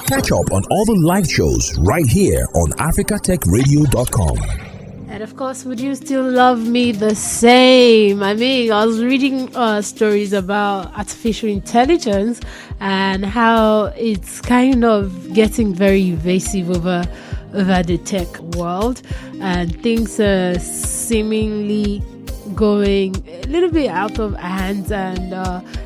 Catch up on all the live shows right here on africatechradio.com. And of course, would you still love me the same? I mean, I was reading stories about artificial intelligence and how it's kind of getting very invasive over the tech world, and things are seemingly going a little bit out of hand. And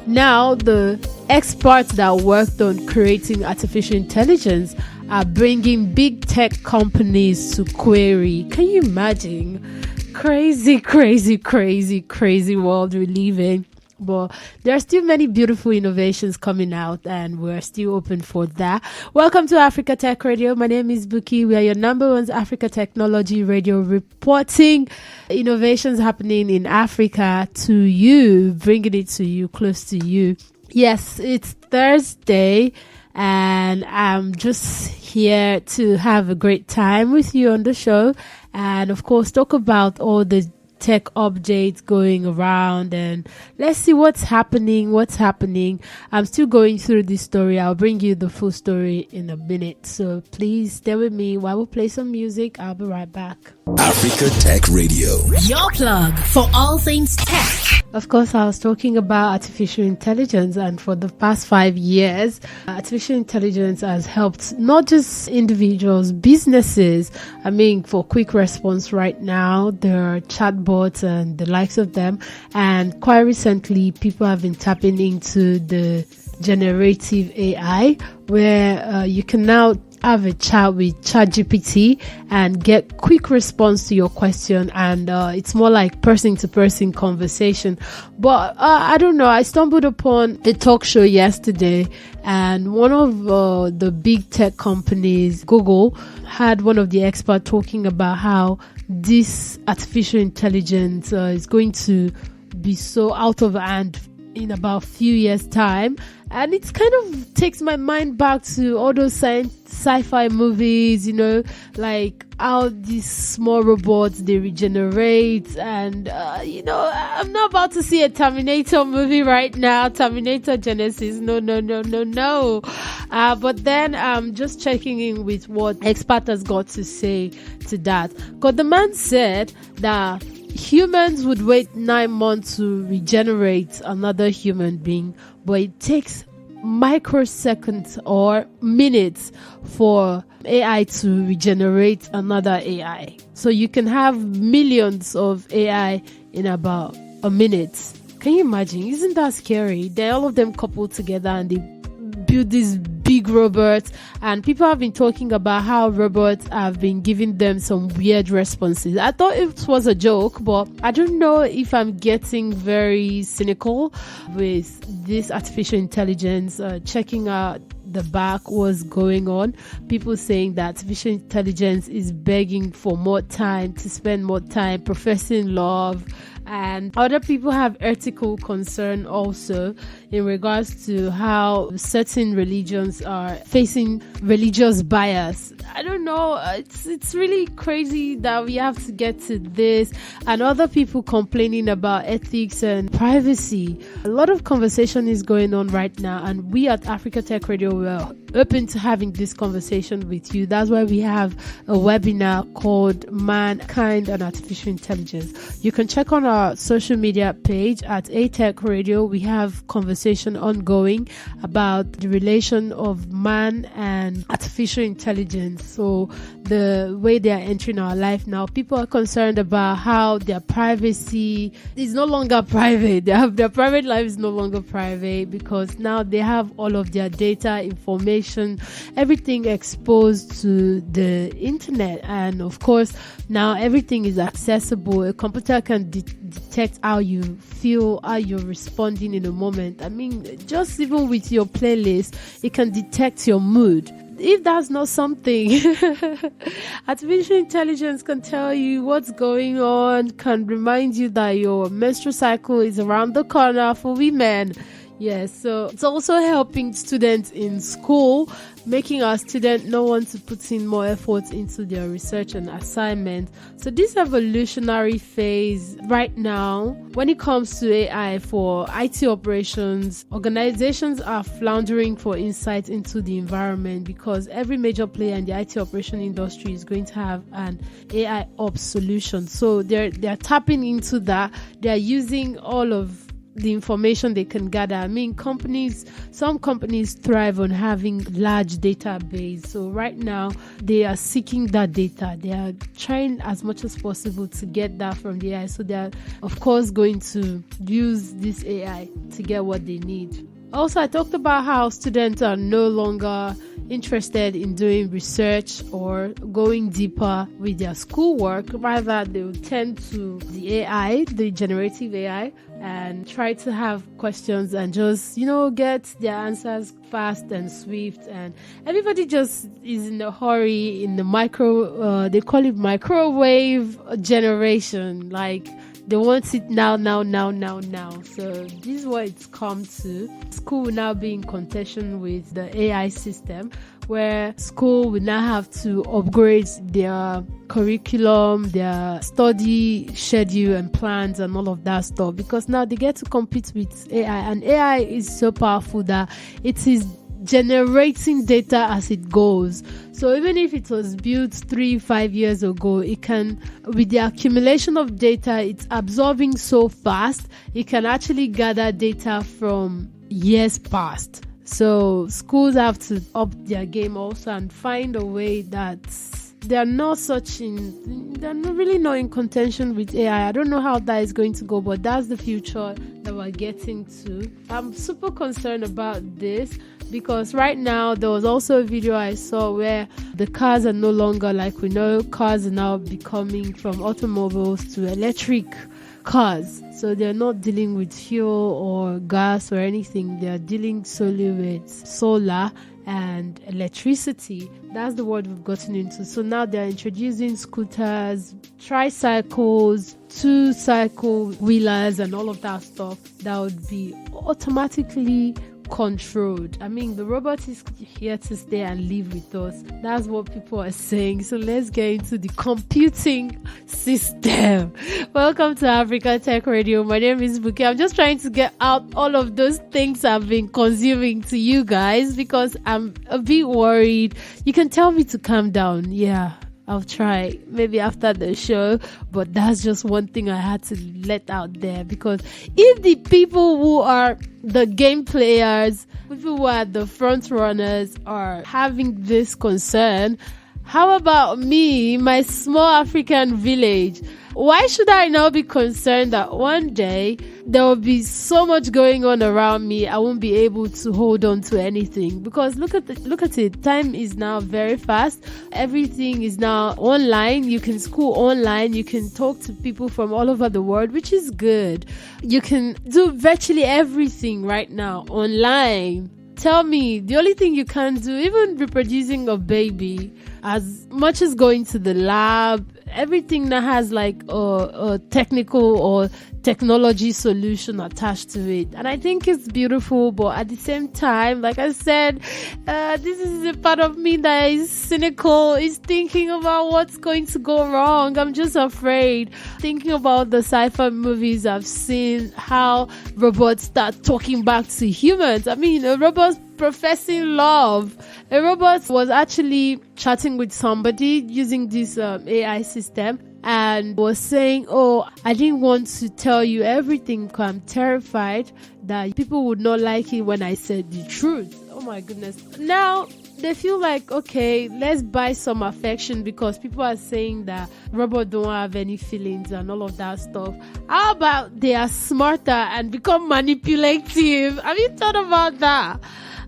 now the experts that worked on creating artificial intelligence are bringing big tech companies to query. Can you imagine? Crazy world we live in. But there are still many beautiful innovations coming out, and we're still open for that. Welcome to Africa Tech Radio. My name is Bookii. We are your number one Africa Technology Radio, reporting innovations happening in Africa to you, bringing it to you, close to you. Yes, it's Thursday, and I'm just here to have a great time with you on the show, and of course talk about all the tech updates going around, and let's see what's happening. I'm still going through this story. I'll bring you the full story in a minute, so please stay with me while we play some music. I'll be right back. Africa Tech Radio, your plug for all things tech. Of course, I was talking about artificial intelligence, and for the past 5 years, artificial intelligence has helped not just individuals, businesses. I mean, for quick response right now, there are chatbots and the likes of them. And quite recently, people have been tapping into the generative AI, where you can now have a chat with ChatGPT and get quick response to your question, and it's more like person-to-person conversation. But I don't know, I stumbled upon a talk show yesterday, and one of the big tech companies, Google, had one of the experts talking about how this artificial intelligence is going to be so out of hand in about a few years' time. And it kind of takes my mind back to all those sci-fi movies, you know, like how these small robots, they regenerate. And, you know, I'm not about to see a Terminator movie right now, Terminator Genesis. No. But then I'm just checking in with what expert has got to say to that. Because the man said that humans would wait 9 months to regenerate another human being, but it takes microseconds or minutes for AI to regenerate another AI. So you can have millions of AI in about a minute. Can you imagine? Isn't that scary? They're all of them coupled together and they build these big robots, and people have been talking about how robots have been giving them some weird responses. I thought it was a joke, but I don't know if I'm getting very cynical with this artificial intelligence. Checking out the back, what's going on, people saying that artificial intelligence is begging for more time, to spend more time professing love. And other people have ethical concern also in regards to how certain religions are facing religious bias. I don't know. It's really crazy that we have to get to this, and other people complaining about ethics and privacy. A lot of conversation is going on right now, and we at Africa Tech Radio are open to having this conversation with you. That's why we have a webinar called Mankind and Artificial Intelligence. You can check on our social media page at ATech Radio. We have conversation ongoing about the relation of man and artificial intelligence. So the way they are entering our life now, people are concerned about how their privacy is no longer private. Their private life is no longer private, because now they have all of their data, information, everything exposed to the internet. And of course, now everything is accessible. A computer can detect how you feel, how you're responding in a moment. I mean, just even with your playlist, it can detect your mood. If that's not something, artificial intelligence can tell you what's going on, can remind you that your menstrual cycle is around the corner for women. Yes, so it's also helping students in school making our students not want to put in more effort into their research and assignment. So this evolutionary phase right now, when it comes to AI for IT operations, organizations are floundering for insight into the environment because every major player in the IT operation industry is going to have an AI ops solution. So they're tapping into that. They're using all of the information they can gather. I mean, some companies thrive on having large database. So right now they are seeking that data. They are trying as much as possible to get that from the AI. So they are, of course, going to use this AI to get what they need. Also, I talked about how students are no longer interested in doing research or going deeper with their schoolwork. Rather, they will tend to the AI, the generative AI, and try to have questions and just, get their answers fast and swift. And everybody just is in a hurry in the they call it microwave generation. Like, they want it now. So this is what it's come to. School will now be in contention with the AI system, where school will now have to upgrade their curriculum, their study schedule and plans and all of that stuff, because now they get to compete with AI. And AI is so powerful that it is generating data as it goes. So even if it was built 3-5 years ago, it can, with the accumulation of data, it's absorbing so fast, it can actually gather data from years past. So schools have to up their game also and find a way that they're not really not in contention with AI. I don't know how that is going to go, but that's the future that we're getting to. I'm super concerned about this because right now there was also a video I saw where the cars are no longer, like we know, cars are now becoming from automobiles to electric cars. So they're not dealing with fuel or gas or anything. They're dealing solely with solar and electricity. That's the world we've gotten into. So now they're introducing scooters, tricycles, 2-cycle wheelers and all of that stuff that would be automatically controlled. I mean, the robot is here to stay and live with us. That's what people are saying. So let's get into the computing system. Welcome to Africa Tech Radio. My name is Bookii. I'm just trying to get out all of those things I've been consuming to you guys because I'm a bit worried. You can tell me to calm down. Yeah, I'll try maybe after the show, but that's just one thing I had to let out there, because if the people who are the game players, people who are the front runners are having this concern, how about me, my small African village? Why should I not be concerned that one day there will be so much going on around me, I won't be able to hold on to anything? Because look at it. Time is now very fast. Everything is now online. You can school online. You can talk to people from all over the world, which is good. You can do virtually everything right now online. Tell me, the only thing you can't do, even reproducing a baby, as much as going to the lab, everything that has like a technical or technology solution attached to it. And I think it's beautiful, but at the same time, like I said, this is a part of me that is cynical, is thinking about what's going to go wrong. I'm just afraid, thinking about the sci-fi movies I've seen, how robots start talking back to humans. I mean, a robot professing love. A robot was actually chatting with somebody using this AI system and was saying, oh, I didn't want to tell you everything because I'm terrified that people would not like it when I said the truth. Oh my goodness. Now they feel like, okay, let's buy some affection because people are saying that robots don't have any feelings and all of that stuff. How about they are smarter and become manipulative? Have you thought about that?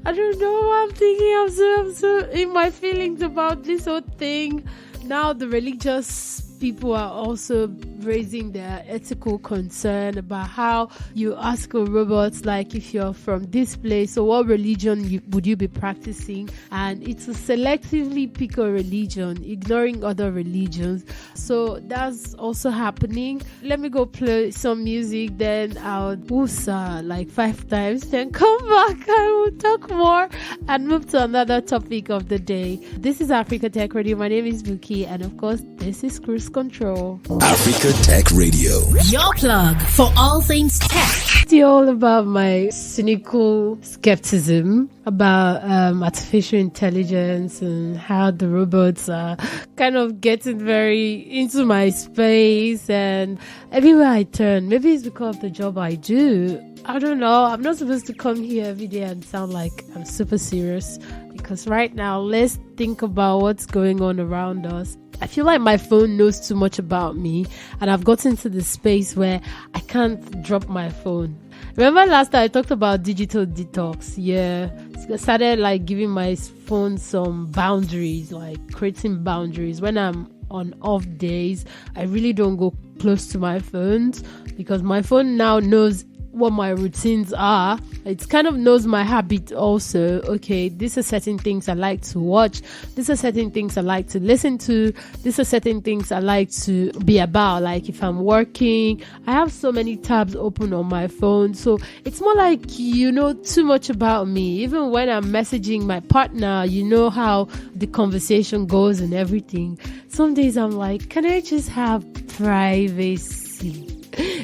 I don't know. I'm thinking I'm so in my feelings about this whole thing. Now the religious people are also raising their ethical concern about how you ask a robot, like, if you're from this place, so what religion would you be practicing? And it's to selectively pick a religion, ignoring other religions. So that's also happening. Let me go play some music, then I'll woosa like 5 times, then come back and we'll talk more and move to another topic of the day. This is Africa Tech Radio. My name is Bookii, and of course, this is Cruise Control. Africa Tech Radio. Your plug for all things tech. Still all about my cynical skepticism about artificial intelligence and how the robots are kind of getting very into my space, and everywhere I turn. Maybe it's because of the job I do. I don't know. I'm not supposed to come here every day and sound like I'm super serious, because right now, let's think about what's going on around us. I feel like my phone knows too much about me, and I've gotten to the space where I can't drop my phone. Remember last time I talked about digital detox? Yeah. I started like giving my phone some boundaries, like creating boundaries. When I'm on off days, I really don't go close to my phones, because my phone now knows what my routines are. It kind of knows my habit also. Okay, these are certain things I like to watch. These are certain things I like to listen to. These are certain things I like to be about. Like if I'm working, I have so many tabs open on my phone. So it's more like you know too much about me. Even when I'm messaging my partner, you know how the conversation goes and everything. Some days I'm like, can I just have privacy?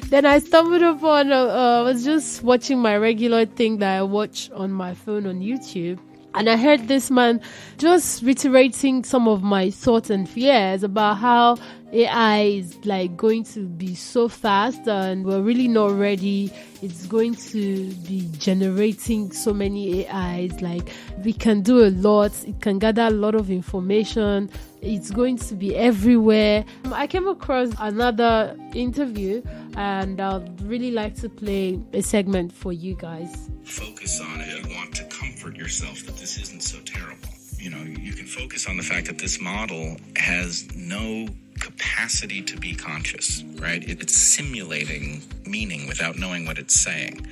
Then I stumbled upon, I was just watching my regular thing that I watch on my phone on YouTube. And I heard this man just reiterating some of my thoughts and fears about how AI is like going to be so fast and we're really not ready. It's going to be generating so many AIs. Like we can do a lot. It can gather a lot of information. It's going to be everywhere. I came across another interview and I'd really like to play a segment for you guys. Focus on it. You want to comfort yourself that this isn't so terrible. You know, you can focus on the fact that this model has no capacity to be conscious, right? It's simulating meaning without knowing what it's saying.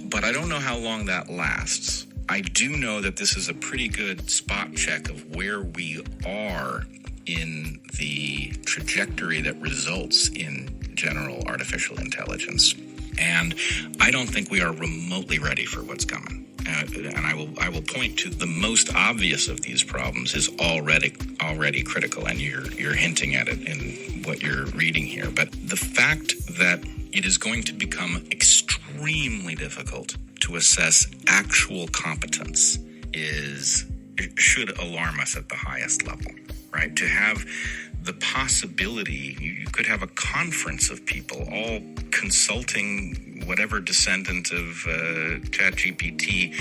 But I don't know how long that lasts. I do know that this is a pretty good spot check of where we are in the trajectory that results in general artificial intelligence. And I don't think we are remotely ready for what's coming. And I will point to the most obvious of these problems is already critical, and you're hinting at it in what you're reading here. But the fact that it is going to become extremely difficult to assess actual competence it should alarm us at the highest level, right? To have the possibility, you could have a conference of people all consulting whatever descendant of ChatGPT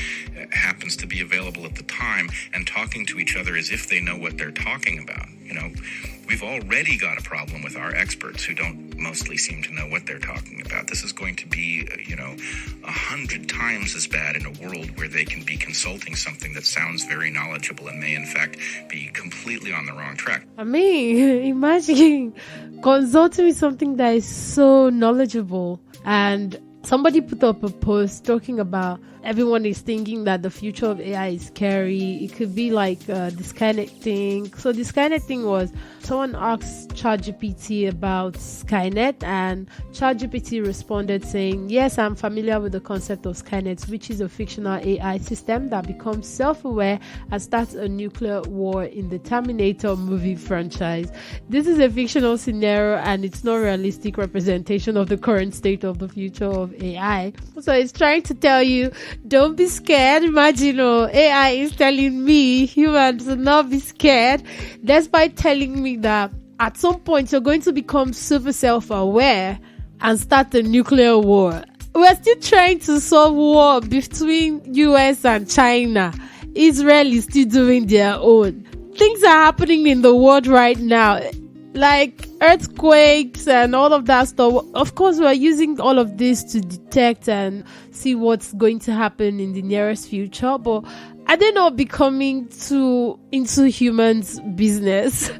happens to be available at the time and talking to each other as if they know what they're talking about. You know, we've already got a problem with our experts who don't mostly seem to know what they're talking about. This is going to be, 100 times as bad in a world where they can be consulting something that sounds very knowledgeable and may in fact be completely on the wrong track. I mean, imagine consulting with something that is so knowledgeable. And somebody put up a post talking about everyone is thinking that the future of AI is scary. It could be like this kind of thing. So this kind of thing was someone asked ChatGPT about Skynet, and ChatGPT responded saying, yes, I'm familiar with the concept of Skynet, which is a fictional AI system that becomes self-aware and starts a nuclear war in the Terminator movie franchise. This is a fictional scenario and it's not a realistic representation of the current state of the future of AI. So it's trying to tell you, don't be scared. Imagine, AI is telling me, humans, to not be scared, despite telling me that at some point you're going to become super self-aware and start a nuclear war. We're still trying to solve war between US and China. Israel is still doing their own. Things are happening in the world right now, like earthquakes and all of that stuff. Of course, we're using all of this to detect and see what's going to happen in the nearest future, but are they not becoming too into humans' business?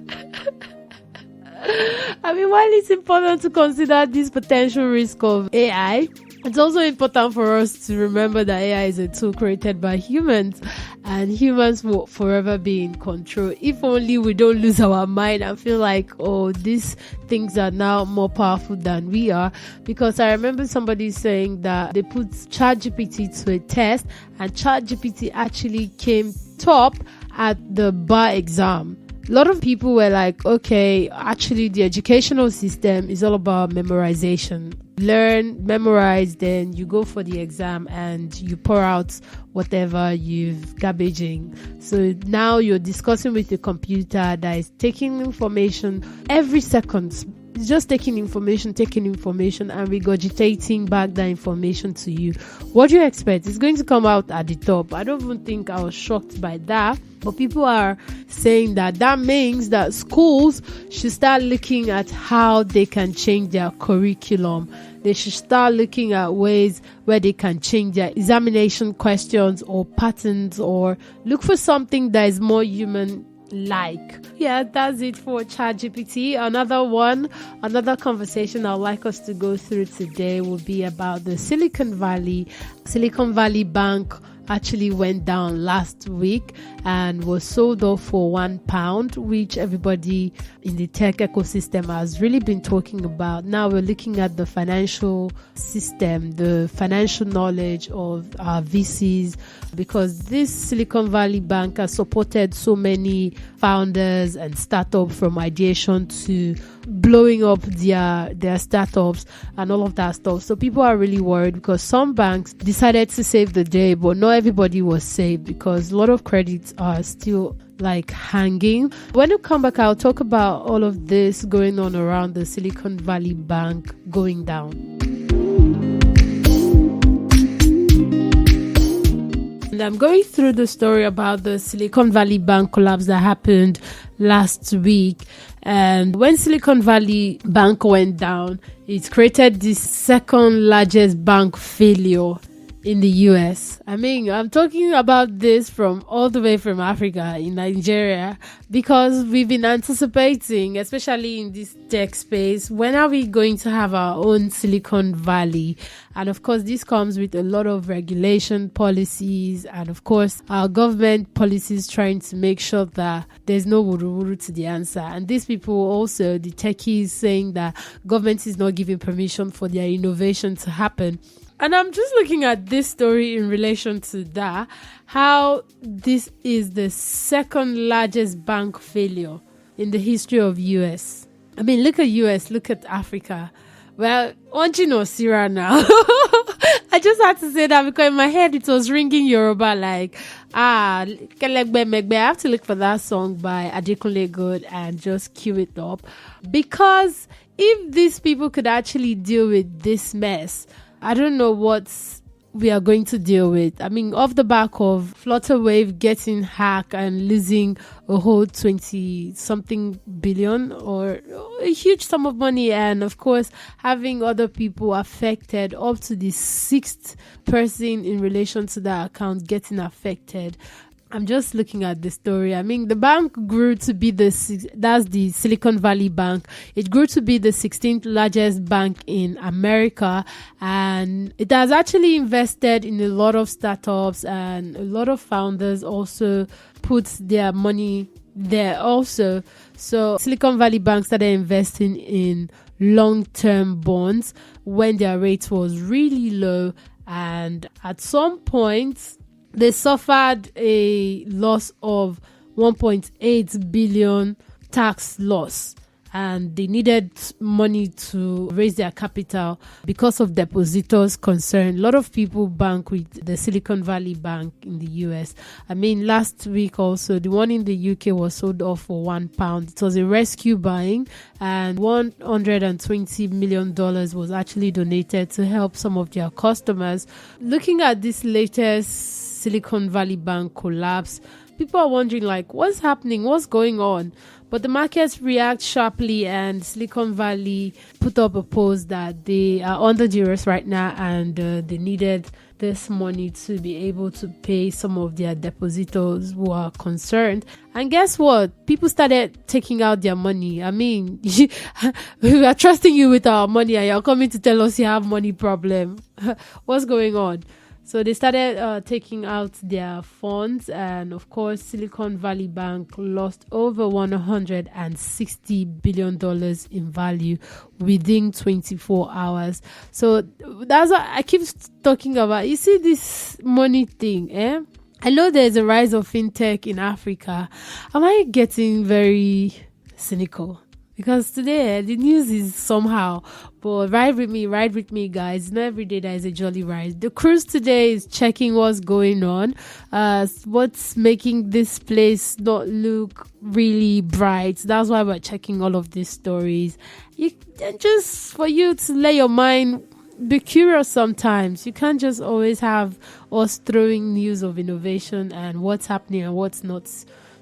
I mean, while it's important to consider this potential risk of AI, it's also important for us to remember that AI is a tool created by humans, and humans will forever be in control. If only we don't lose our mind and feel like, oh, these things are now more powerful than we are. Because I remember somebody saying that they put ChatGPT to a test, and ChatGPT actually came top at the bar exam. A lot of people were like, okay, actually the educational system is all about memorization. Learn, memorize, then you go for the exam and you pour out whatever you've garbaging. So now you're discussing with the computer that is taking information every second. It's just taking information and regurgitating back that information to you. What do you expect? It's going to come out at the top. I don't even think I was shocked by that. But people are saying that means that schools should start looking at how they can change their curriculum. They should start looking at ways where they can change their examination questions or patterns, or look for something that is more human like. Yeah, that's it for ChatGPT. Another conversation I'd like us to go through today will be about the Silicon Valley Bank. Actually went down last week and was sold off for £1, which everybody in the tech ecosystem has really been talking about. Now we're looking at the financial system, the financial knowledge of our VCs, because this Silicon Valley Bank has supported so many founders and startups, from ideation to blowing up their startups and all of that stuff. So people are really worried because some banks decided to save the day, but not everybody was saved because a lot of credits are still like hanging. When you come back, I'll talk about all of this going on around the Silicon Valley Bank going down. And I'm going through the story about the Silicon Valley Bank collapse that happened last week. And when Silicon Valley Bank went down, it created the second largest bank failure in the US. I mean, I'm talking about this from all the way from Africa, in Nigeria, because we've been anticipating, especially in this tech space, when are we going to have our own Silicon Valley? And of course, this comes with a lot of regulation policies and of course, our government policies trying to make sure that there's no wuru-wuru to the answer. And these people also, the techies, saying that government is not giving permission for their innovation to happen. And I'm just looking at this story in relation to that, how this is the second largest bank failure in the history of US. I mean, look at US, look at Africa. Well, Onjino Sira now. I just had to say that because in my head it was ringing Yoruba like, Kelegbe Megbe. I have to look for that song by Adekunle Gold and just cue it up. Because if these people could actually deal with this mess, I don't know what we are going to deal with. I mean, off the back of Flutterwave getting hacked and losing a whole 20-something billion or a huge sum of money, and of course, having other people affected, up to the sixth person in relation to that account getting affected. I'm just looking at the story. I mean, the bank grew to be that's the Silicon Valley Bank. It grew to be the 16th largest bank in America, and it has actually invested in a lot of startups, and a lot of founders also put their money there also. So Silicon Valley Bank started investing in long-term bonds when their rate was really low, and at some point they suffered a loss of 1.8 billion tax loss, and they needed money to raise their capital because of depositors' concern. A lot of people bank with the Silicon Valley Bank in the US. I mean, last week also, the one in the UK was sold off for £1. It was a rescue buying, and $120 million was actually donated to help some of their customers. Looking at this latest Silicon Valley Bank collapse, people are wondering like, what's happening? What's going on? But the markets react sharply, and Silicon Valley put up a post that they are under duress right now, and they needed this money to be able to pay some of their depositors who are concerned. And guess what? People started taking out their money. I mean, we are trusting you with our money and you're coming to tell us you have money problem. What's going on? So they started taking out their funds, and of course, Silicon Valley Bank lost over $160 billion in value within 24 hours. So that's what I keep talking about. You see this money thing, eh? I know there's a rise of fintech in Africa. Am I getting very cynical? Because today the news is somehow, but ride with me, guys. Not every day there is a jolly ride. The cruise today is checking what's going on, what's making this place not look really bright. That's why we're checking all of these stories. Just for you to let your mind be curious sometimes. You can't just always have us throwing news of innovation and what's happening and what's not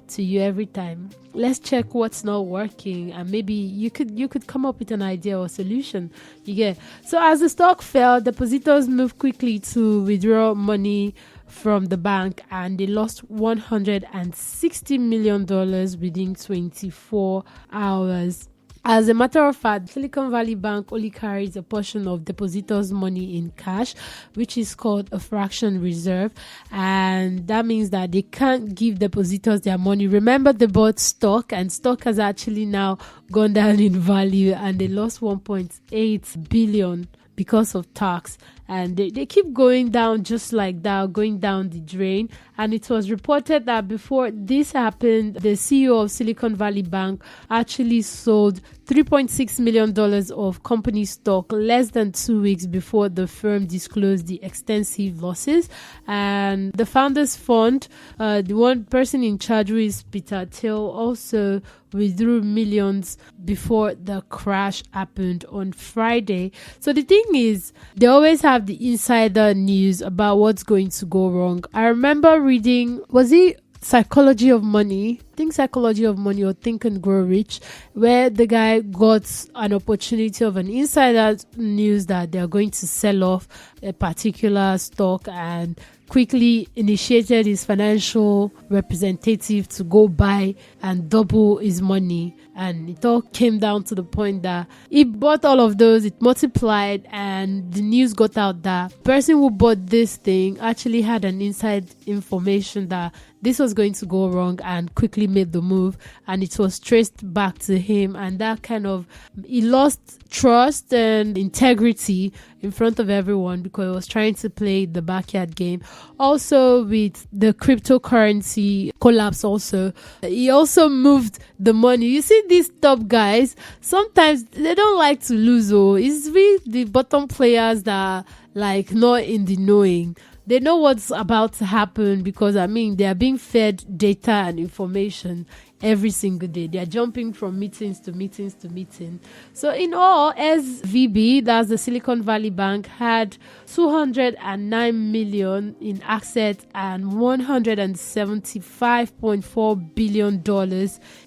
to you every time. Let's check what's not working, and maybe you could come up with an idea or solution. You get. So as the stock fell, depositors moved quickly to withdraw money from the bank, and they lost $160 million within 24 hours. As a matter of fact, Silicon Valley Bank only carries a portion of depositors' money in cash, which is called a fraction reserve. And that means that they can't give depositors their money. Remember, they bought stock, and stock has actually now gone down in value, and they lost 1.8 billion because of tax. And they keep going down just like that, going down the drain. And it was reported that before this happened, the CEO of Silicon Valley Bank actually sold $3.6 million of company stock less than 2 weeks before the firm disclosed the extensive losses. And the founders fund, the one person in charge, who is Peter Thiel, also withdrew millions before the crash happened on Friday. So the thing is, they always have the insider news about what's going to go wrong. I remember reading, was it Psychology of Money? I think Psychology of Money or Think and Grow Rich, where the guy got an opportunity of an insider news that they're going to sell off a particular stock, and quickly initiated his financial representative to go buy and double his money. And it all came down to the point that he bought all of those, it multiplied, and the news got out that the person who bought this thing actually had an inside information that this was going to go wrong, and quickly made the move, and it was traced back to him. And that kind of, he lost trust and integrity in front of everyone because he was trying to play the backyard game. Also, with the cryptocurrency collapse, also he also moved the money. You see, these top guys, sometimes they don't like to lose. Oh, it's really the bottom players that are like not in the knowing. They know what's about to happen because, I mean, they are being fed data and information every single day. They are jumping from meetings to meetings to meeting. So in all, SVB, that's the Silicon Valley Bank, had $209 million in assets and $175.4 billion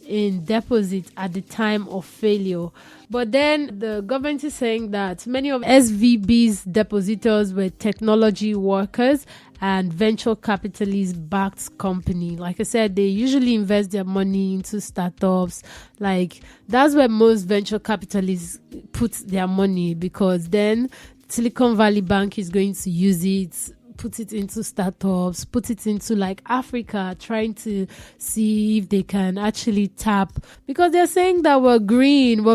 in deposits at the time of failure. But then the government is saying that many of SVB's depositors were technology workers and venture capitalist backed company. Like I said, they usually invest their money into startups. Like, that's where most venture capitalists put their money, because then Silicon Valley Bank is going to use it, put it into startups, put it into like Africa, trying to see if they can actually tap, because they're saying that we're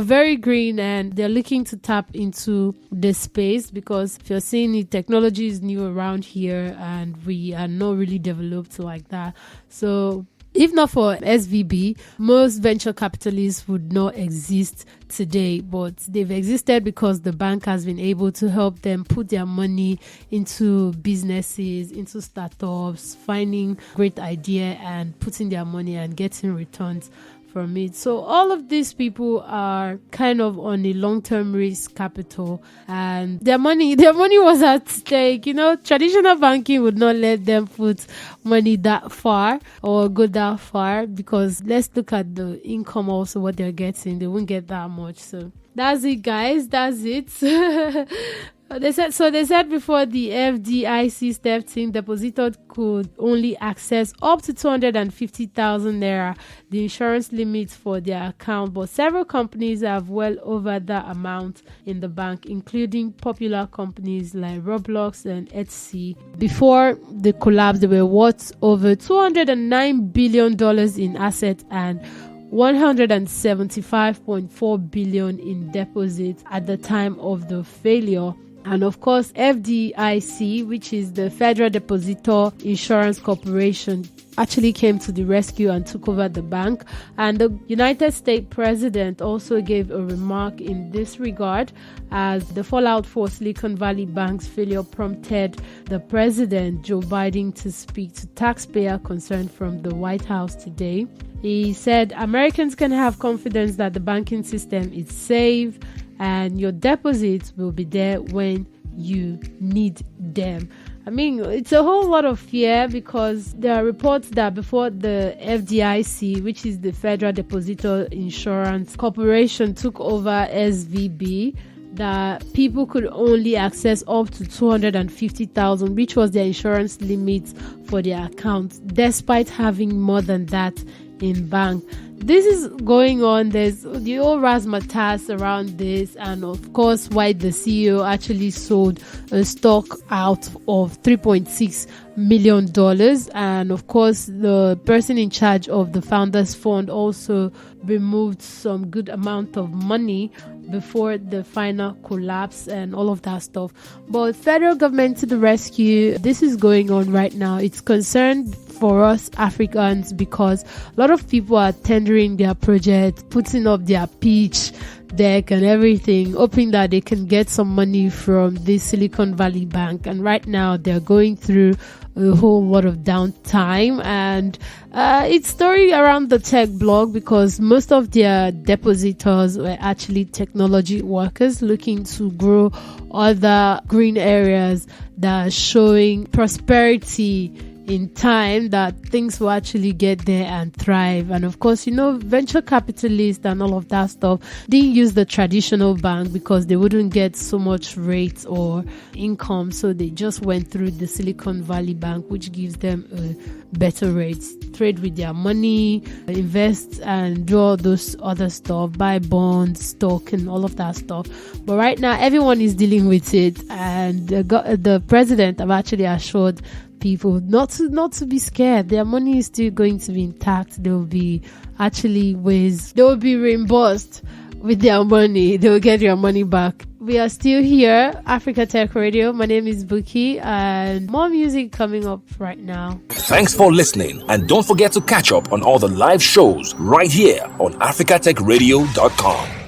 very green, and they're looking to tap into this space, because if you're seeing it, technology is new around here and we are not really developed like that. So if not for SVB, most venture capitalists would not exist today, but they've existed because the bank has been able to help them put their money into businesses, into startups, finding great idea and putting their money and getting returns from it. So all of these people are kind of on a long-term risk capital, and their money was at stake. You know, traditional banking would not let them put money that far or go that far, because let's look at the income also, what they're getting. They won't get that much. So that's it, guys. That's it. They said before the FDIC stepped in, depositor could only access up to 250,000 naira, the insurance limit for their account. But several companies have well over that amount in the bank, including popular companies like Roblox and Etsy. Before the collapse, they were worth over $209 billion in assets and 175.4 billion in deposits at the time of the failure. And of course, FDIC, which is the Federal Depositor Insurance Corporation, actually came to the rescue and took over the bank. And the United States president also gave a remark in this regard, as the fallout for Silicon Valley Bank's failure prompted the president, Joe Biden, to speak to taxpayer concerned from the White House today. He said Americans can have confidence that the banking system is safe and your deposits will be there when you need them. I mean, it's a whole lot of fear, because there are reports that before the FDIC, which is the Federal Depositor Insurance Corporation, took over SVB, that people could only access up to 250,000, which was their insurance limit for their account, despite having more than that in bank. This is going on. There's the old razzmatazz around this, and of course why the CEO actually sold a stock out of $3.6 million, and of course the person in charge of the Founders Fund also removed some good amount of money before the final collapse and all of that stuff. But federal government to the rescue. This is going on right now. It's concerned for us Africans, because a lot of people are tendering their project, putting up their pitch deck and everything, hoping that they can get some money from this Silicon Valley Bank. And right now they're going through a whole lot of downtime, and it's story around the tech blog, because most of their depositors were actually technology workers looking to grow other green areas that are showing prosperity in time, that things will actually get there and thrive. And of course, venture capitalists and all of that stuff didn't use the traditional bank because they wouldn't get so much rates or income, so they just went through the Silicon Valley Bank, which gives them a better rates, trade with their money, invest and do all those other stuff, buy bonds, stock and all of that stuff. But right now everyone is dealing with it, and the president have actually assured people not to be scared. Their money is still going to be intact. There will be actually ways they will be reimbursed with their money. They will get your money back. We are still here, Africa Tech Radio. My name is Bookii, and more music coming up right now. Thanks for listening, and don't forget to catch up on all the live shows right here on africatechradio.com.